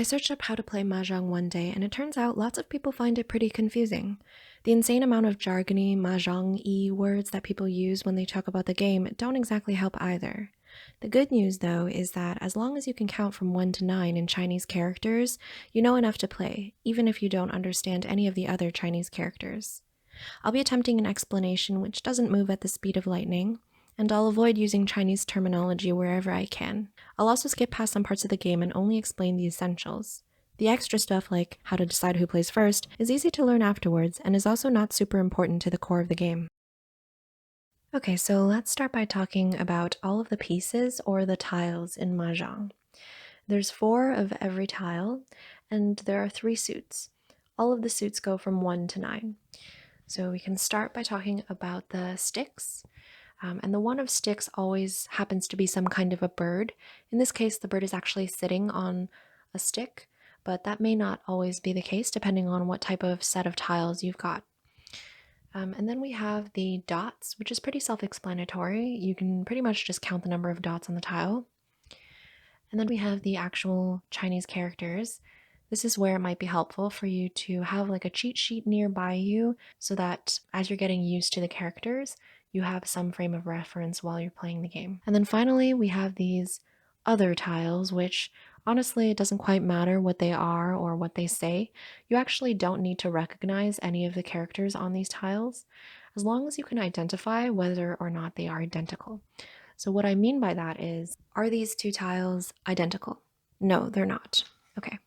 I searched up how to play Mahjong one day, and it turns out lots of people find it pretty confusing. The insane amount of jargony, Mahjong-y words that people use when they talk about the game don't exactly help either. The good news, though, is that as long as you can count from 1 to 9 in Chinese characters, you know enough to play, even if you don't understand any of the other Chinese characters. I'll be attempting an explanation which doesn't move at the speed of lightning, and I'll avoid using Chinese terminology wherever I can. I'll also skip past some parts of the game and only explain the essentials. The extra stuff, like how to decide who plays first, is easy to learn afterwards and is also not super important to the core of the game. Okay, so let's start by talking about all of the pieces or the tiles in Mahjong. There's 4 of every tile, and there are 3 suits. All of the suits go from 1 to 9. So we can start by talking about the sticks. And the one of sticks always happens to be some kind of a bird. In this case, the bird is actually sitting on a stick, but that may not always be the case depending on what type of set of tiles you've got. And then we have the dots, which is pretty self-explanatory. You can pretty much just count the number of dots on the tile. And then we have the actual Chinese characters. This is where it might be helpful for you to have like a cheat sheet nearby you so that as you're getting used to the characters, you have some frame of reference while you're playing the game. And then finally, we have these other tiles, which honestly, it doesn't quite matter what they are or what they say. You actually don't need to recognize any of the characters on these tiles, as long as you can identify whether or not they are identical. So what I mean by that is, are these 2 tiles identical? No, they're not. Okay.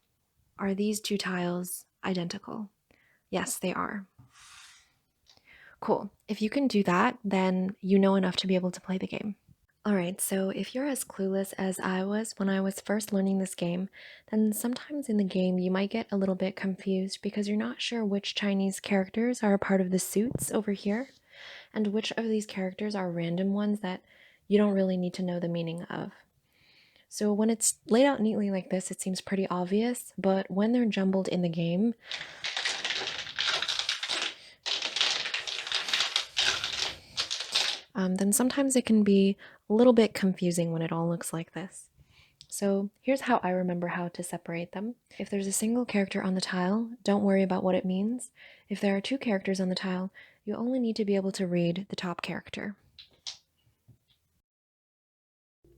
Are these 2 tiles identical? Yes, they are. Cool. If you can do that, then you know enough to be able to play the game. Alright, so if you're as clueless as I was when I was first learning this game, then sometimes in the game you might get a little bit confused because you're not sure which Chinese characters are a part of the suits over here, and which of these characters are random ones that you don't really need to know the meaning of. So when it's laid out neatly like this, it seems pretty obvious, but when they're jumbled in the game, then sometimes it can be a little bit confusing when it all looks like this. So here's how I remember how to separate them. If there's a single character on the tile, don't worry about what it means. If there are 2 characters on the tile, you only need to be able to read the top character.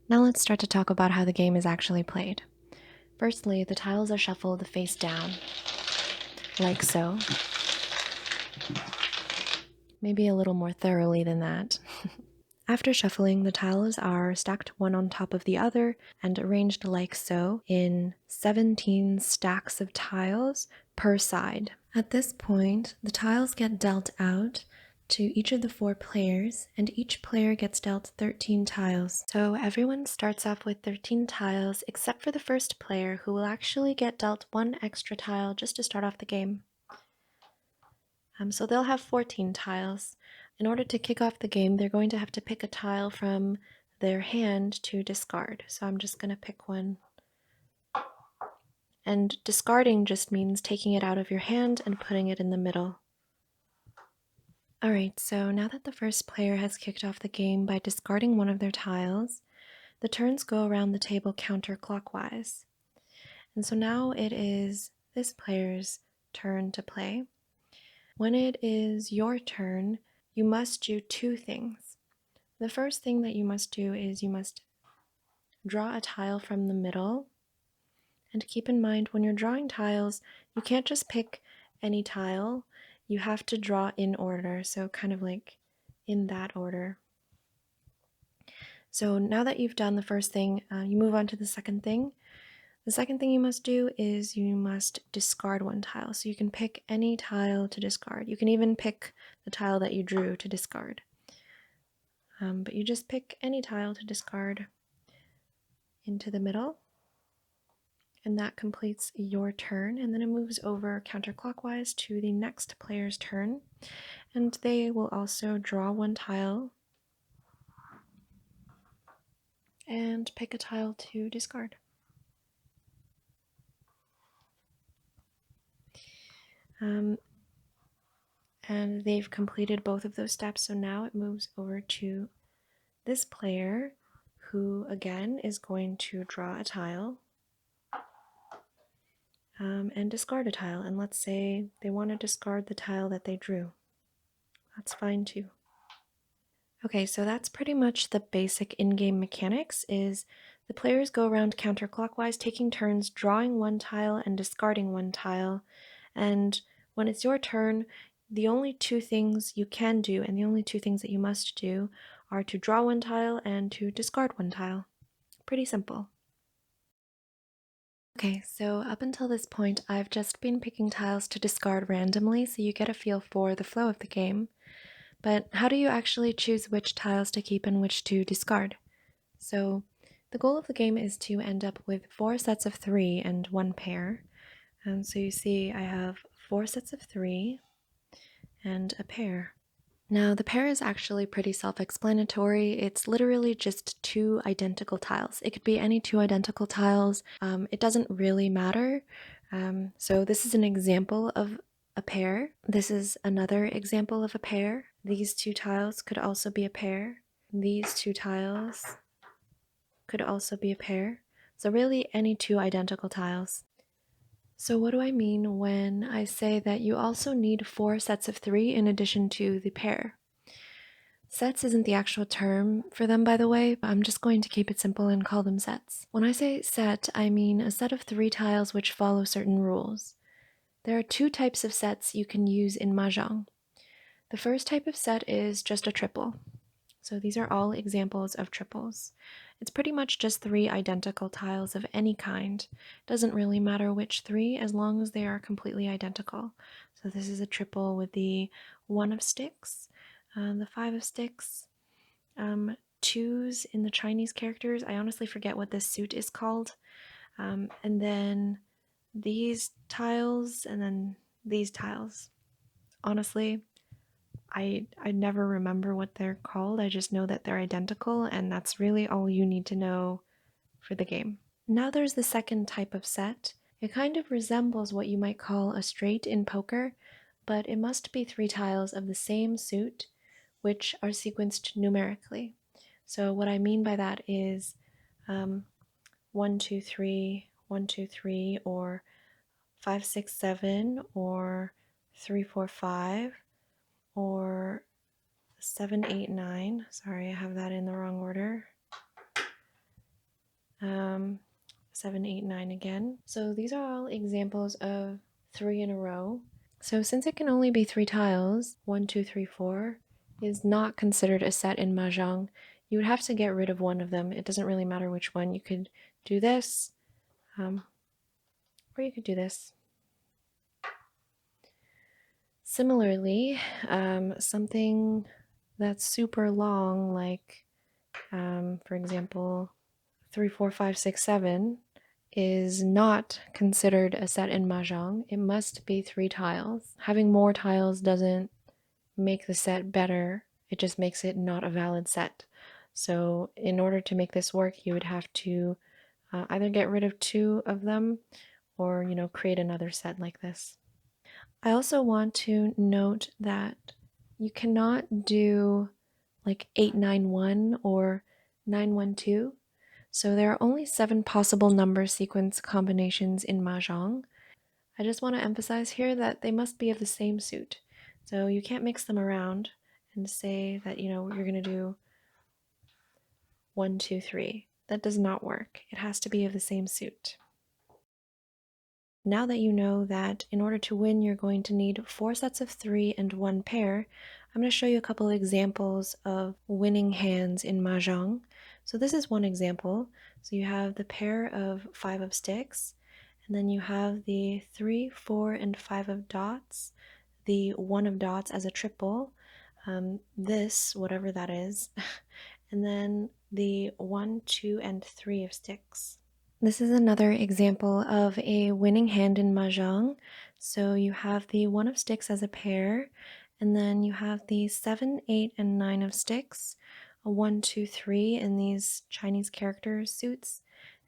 Now let's start to talk about how the game is actually played. Firstly, the tiles are shuffled face down, like so. Maybe a little more thoroughly than that. After shuffling, the tiles are stacked one on top of the other and arranged like so in 17 stacks of tiles per side. At this point, the tiles get dealt out to each of the 4 players, and each player gets dealt 13 tiles. So everyone starts off with 13 tiles except for the first player, who will actually get dealt 1 extra tile just to start off the game. So they'll have 14 tiles. In order to kick off the game, they're going to have to pick a tile from their hand to discard. So I'm just going to pick one. And discarding just means taking it out of your hand and putting it in the middle. Alright, so now that the first player has kicked off the game by discarding one of their tiles, the turns go around the table counterclockwise. And so now it is this player's turn to play. When it is your turn, you must do 2 things. The first thing that you must do is you must draw a tile from the middle. And keep in mind, when you're drawing tiles, you can't just pick any tile. You have to draw in order, so kind of like in that order. So now that you've done the first thing, you move on to the second thing. The second thing you must do is you must discard 1 tile. So you can pick any tile to discard. You can even pick the tile that you drew to discard. But you just pick any tile to discard into the middle. And that completes your turn, and then it moves over counterclockwise to the next player's turn, and they will also draw 1 tile and pick a tile to discard. And they've completed both of those steps, so now it moves over to this player, who again is going to draw a tile and discard a tile. And let's say they want to discard the tile that they drew. That's fine too. Okay, so that's pretty much the basic in-game mechanics is the players go around counterclockwise, taking turns drawing one tile and discarding one tile. And when it's your turn, the only two things you can do and the only two things that you must do are to draw one tile and to discard one tile. Pretty simple. Okay, so up until this point, I've just been picking tiles to discard randomly so you get a feel for the flow of the game. But how do you actually choose which tiles to keep and which to discard? So the goal of the game is to end up with 4 sets of 3 and 1 pair. And so you see I have 4 sets of 3 and a pair. Now the pair is actually pretty self-explanatory. It's literally just 2 identical tiles. It could be any 2 identical tiles. It doesn't really matter. So this is an example of a pair. This is another example of a pair. These 2 tiles could also be a pair. These 2 tiles could also be a pair. So really any 2 identical tiles. So what do I mean when I say that you also need 4 sets of 3 in addition to the pair? Sets isn't the actual term for them, by the way, but I'm just going to keep it simple and call them sets. When I say set, I mean a set of 3 tiles which follow certain rules. There are 2 types of sets you can use in Mahjong. The first type of set is just a triple. So these are all examples of triples. It's pretty much just 3 identical tiles of any kind. Doesn't really matter which 3 as long as they are completely identical. So this is a triple with the 1 of sticks, the 5 of sticks, 2s in the Chinese characters. I honestly forget what this suit is called. And then these tiles and then these tiles. Honestly, I never remember what they're called. I just know that they're identical, and that's really all you need to know for the game. Now there's the second type of set. It kind of resembles what you might call a straight in poker, but it must be 3 tiles of the same suit, which are sequenced numerically. So what I mean by that is 1, 2, 3, 1, 2, 3, or 5, 6, 7, or 3, 4, 5, or 7, 8, 9. Sorry, I have that in the wrong order. 7, 8, 9 again. So these are all examples of 3 in a row. So since it can only be 3 tiles, 1, 2, 3, 4, is not considered a set in Mahjong. You would have to get rid of one of them. It doesn't really matter which one. You could do this, or you could do this. Similarly, something that's super long, like, for example, 3, 4, 5, 6, 7, is not considered a set in Mahjong. It must be 3 tiles. Having more tiles doesn't make the set better, it just makes it not a valid set. So in order to make this work, you would have to either get rid of 2 of them or, create another set like this. I also want to note that you cannot do like 891 or 912. So there are only 7 possible number sequence combinations in Mahjong. I just want to emphasize here that they must be of the same suit. So you can't mix them around and say that, you're going to do 1, 2, 3. That does not work. It has to be of the same suit. Now that you know that in order to win, you're going to need 4 sets of 3 and 1 pair, I'm going to show you a couple examples of winning hands in Mahjong. So this is one example. So you have the pair of 5 of sticks, and then you have the 3, 4, and 5 of dots, the 1 of dots as a triple, this, whatever that is, and then the 1, 2, and 3 of sticks. This is another example of a winning hand in Mahjong. So you have the 1 of sticks as a pair, and then you have the 7, 8, and 9 of sticks, a 1, 2, 3 in these Chinese character suits.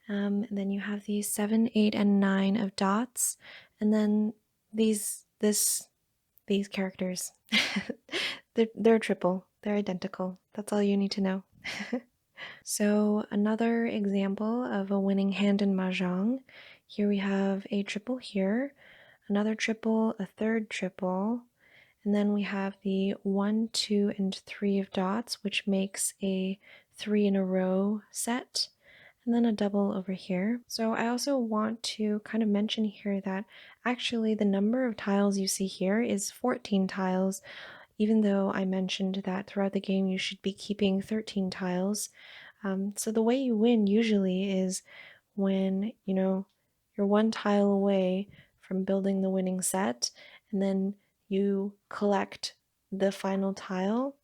And then you have the 7, 8, and 9 of dots, and then these characters. they're triple. They're identical. That's all you need to know. So another example of a winning hand in Mahjong Here we have a triple here, another triple, a third triple, and then we have the 1, 2, and 3 of dots, which makes a 3 in a row set, and then a double over here. So I also want to kind of mention here that actually the number of tiles you see here is 14 tiles, even though I mentioned that throughout the game you should be keeping 13 tiles. So the way you win usually is when, you're one tile away from building the winning set, and then you collect the final tile,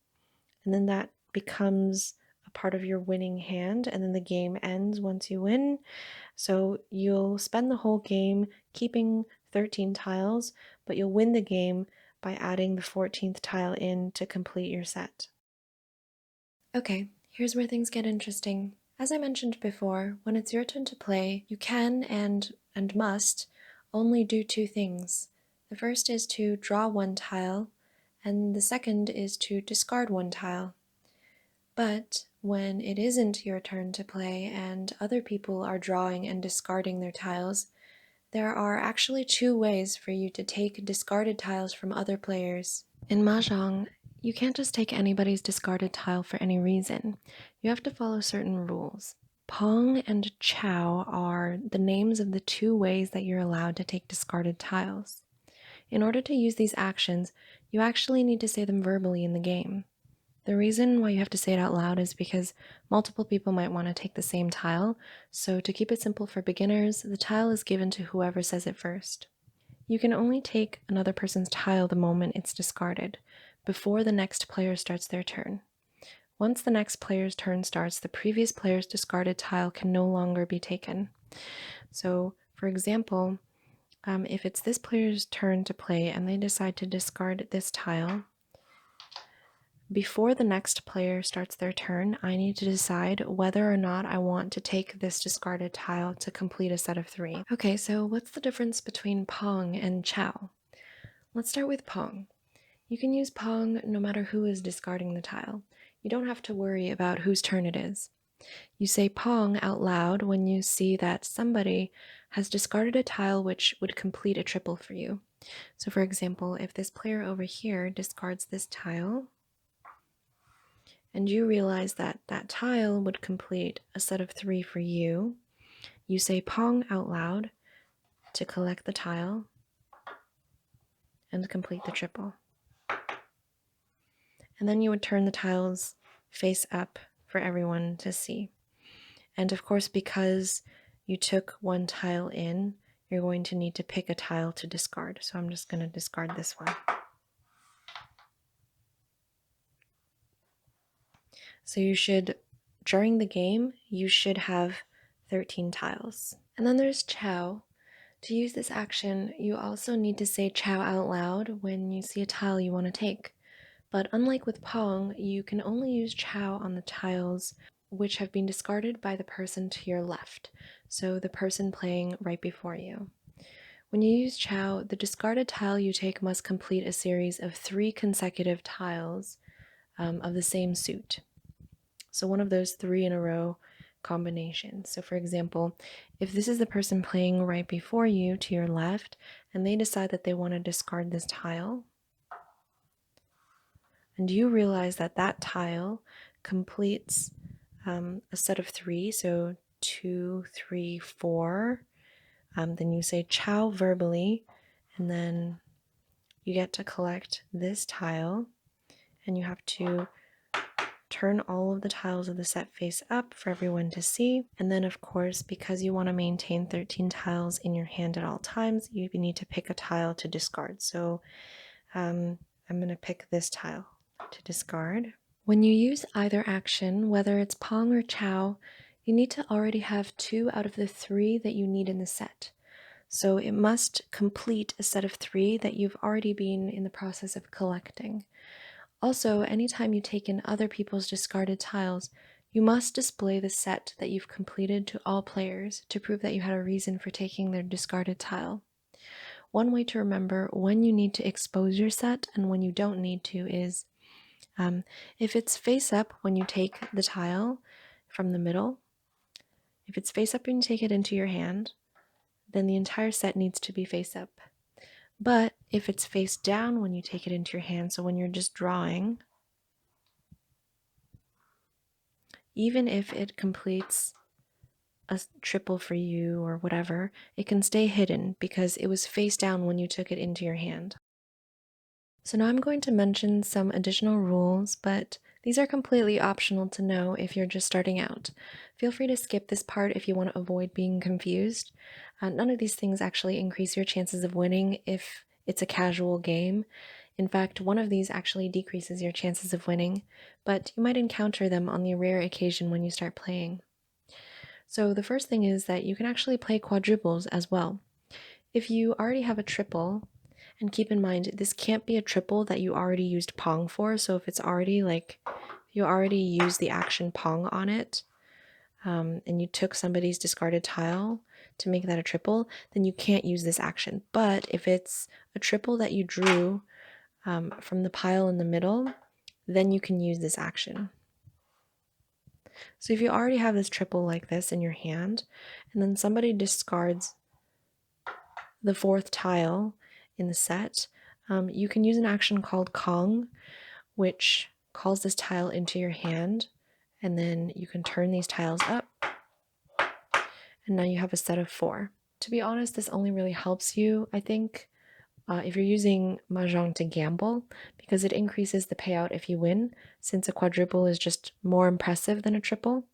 and then that becomes a part of your winning hand, and then the game ends once you win. So you'll spend the whole game keeping 13 tiles, but you'll win the game by adding the 14th tile in to complete your set. Okay, here's where things get interesting. As I mentioned before, when it's your turn to play, you can and must only do two things. The first is to draw one tile, and the second is to discard one tile. But when it isn't your turn to play and other people are drawing and discarding their tiles, there are actually two ways for you to take discarded tiles from other players. In Mahjong, you can't just take anybody's discarded tile for any reason. You have to follow certain rules. Pong and Chow are the names of the two ways that you're allowed to take discarded tiles. In order to use these actions, you actually need to say them verbally in the game. The reason why you have to say it out loud is because multiple people might want to take the same tile, so to keep it simple for beginners, the tile is given to whoever says it first. You can only take another person's tile the moment it's discarded, before the next player starts their turn. Once the next player's turn starts, the previous player's discarded tile can no longer be taken. So, for example, if it's this player's turn to play and they decide to discard this tile, before the next player starts their turn, I need to decide whether or not I want to take this discarded tile to complete a set of 3. Okay, so what's the difference between Pong and Chow? Let's start with Pong. You can use Pong no matter who is discarding the tile. You don't have to worry about whose turn it is. You say Pong out loud when you see that somebody has discarded a tile which would complete a triple for you. So for example, if this player over here discards this tile, and you realize that that tile would complete a set of 3 for you, you say Pong out loud to collect the tile and complete the triple. And then you would turn the tiles face up for everyone to see. And of course, because you took one tile in, you're going to need to pick a tile to discard. So I'm just going to discard this one. So you should, during the game, you should have 13 tiles. And then there's Chow. To use this action, you also need to say Chow out loud when you see a tile you want to take. But unlike with Pong, you can only use Chow on the tiles which have been discarded by the person to your left, so the person playing right before you. When you use Chow, the discarded tile you take must complete a series of 3 consecutive tiles of the same suit. So one of those 3 in a row combinations. So for example, if this is the person playing right before you to your left, and they decide that they want to discard this tile, and you realize that that tile completes a set of 3, so 2, 3, 4, then you say Chow verbally, and then you get to collect this tile, and you have to turn all of the tiles of the set face up for everyone to see. And then of course, because you want to maintain 13 tiles in your hand at all times, you need to pick a tile to discard. So I'm going to pick this tile to discard. When you use either action, whether it's Pong or Chow, you need to already have 2 out of the 3 that you need in the set. So it must complete a set of 3 that you've already been in the process of collecting. Also, anytime you take in other people's discarded tiles, you must display the set that you've completed to all players to prove that you had a reason for taking their discarded tile. One way to remember when you need to expose your set and when you don't need to is if it's face up when you take the tile from the middle, if it's face up when you take it into your hand, then the entire set needs to be face up. But if it's face down when you take it into your hand, so when you're just drawing, even if it completes a triple for you or whatever, it can stay hidden because it was face down when you took it into your hand. So now I'm going to mention some additional rules, but these are completely optional to know if you're just starting out. Feel free to skip this part if you want to avoid being confused. None of these things actually increase your chances of winning if it's a casual game. In fact, one of these actually decreases your chances of winning, but you might encounter them on the rare occasion when you start playing. So the first thing is that you can actually play quadruples as well. If you already have a triple, and keep in mind, this can't be a triple that you already used Pong for, so if it's already you already used the action Pong on it, and you took somebody's discarded tile to make that a triple, then you can't use this action. But if it's a triple that you drew from the pile in the middle, then you can use this action. So if you already have this triple like this in your hand, and then somebody discards the fourth tile in the set, you can use an action called Kong, which calls this tile into your hand, and then you can turn these tiles up, and now you have a set of 4. To be honest, this only really helps you, I think, if you're using Mahjong to gamble, because it increases the payout if you win, since a quadruple is just more impressive than a triple.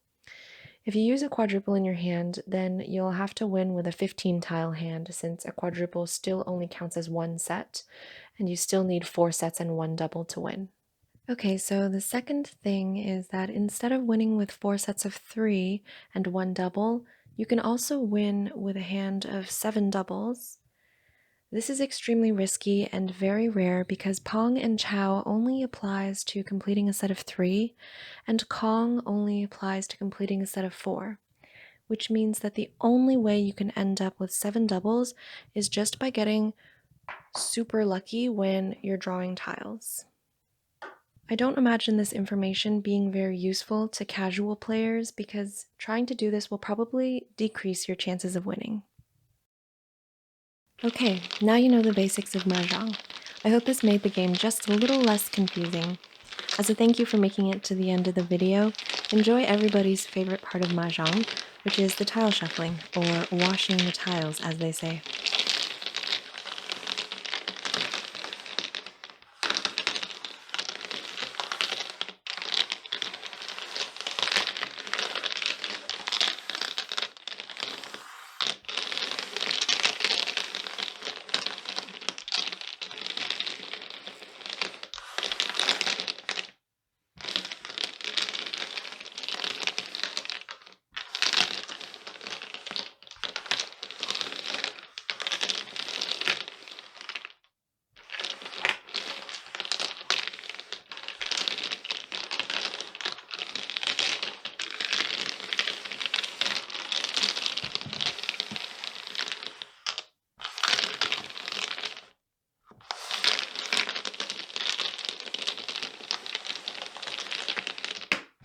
If you use a quadruple in your hand, then you'll have to win with a 15-tile hand, since a quadruple still only counts as one set, and you still need 4 sets and 1 double to win. Okay, so the second thing is that instead of winning with 4 sets of 3 and 1 double, you can also win with a hand of 7 doubles. This is extremely risky and very rare because Pong and Chow only applies to completing a set of 3, and Kong only applies to completing a set of 4, which means that the only way you can end up with 7 doubles is just by getting super lucky when you're drawing tiles. I don't imagine this information being very useful to casual players because trying to do this will probably decrease your chances of winning. Okay, now you know the basics of Mahjong. I hope this made the game just a little less confusing. As a thank you for making it to the end of the video, enjoy everybody's favorite part of Mahjong, which is the tile shuffling, or washing the tiles as they say.